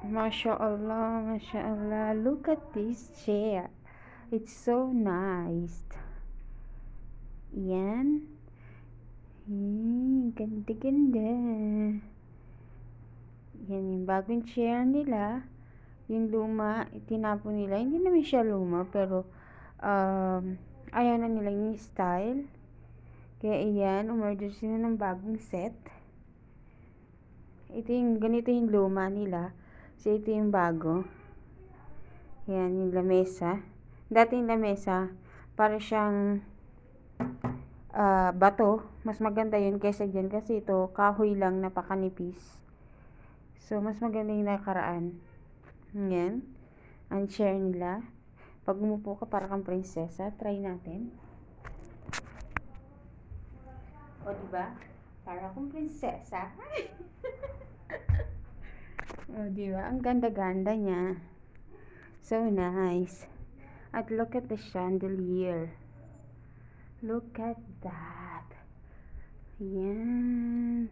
MashaAllah, MashaAllah. Look at this chair. It's so nice. Yan. Ganda-ganda. Yan yung bagong chair nila. Yung luma, itinapon nila. Hindi naman siya luma, pero ayaw na nila yung style. Kaya iyan, umorder sila ng bagong set. Ganito yung luma nila. So, ito yung bago. Yan, yung lamesa. Dati yung lamesa, para siyang bato. Mas maganda yun kaysa dyan. Kasi ito, kahoy lang, napakanipis. So, mas maganda yung nakaraan. Yan. Ang chair nila. Pag umupo ka, para kang prinsesa. Try natin. O, diba? Para akong prinsesa. O, diba? Ang ganda-ganda niya. So nice. At look at the chandelier. Look at that. Yan.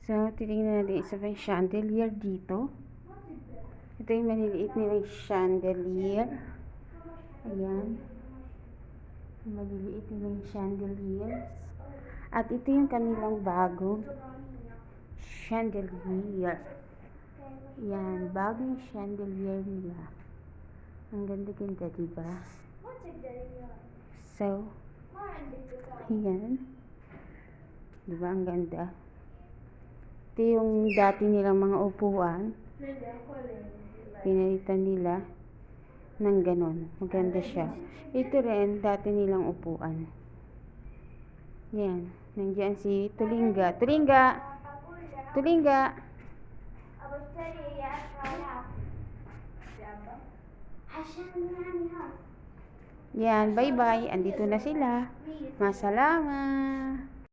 So, titingnan natin isa pa yung chandelier dito. Ito yung maliliit nilang chandelier. Ayan. Maliliit nilang chandelier. At ito yung kanilang bagong chandelier. Yan, bagong chandelier nila. Ang ganda-ganda, diba? So, ayan. Diba, ang ganda. Ito yung dati nilang mga upuan. Pinalitan nila ng ganon. Maganda siya. Ito rin, dati nilang upuan. Yan. Nandiyan si Tulinga. Tulinga! Tulinga! Yan, bye-bye. Andito na sila. Masalama.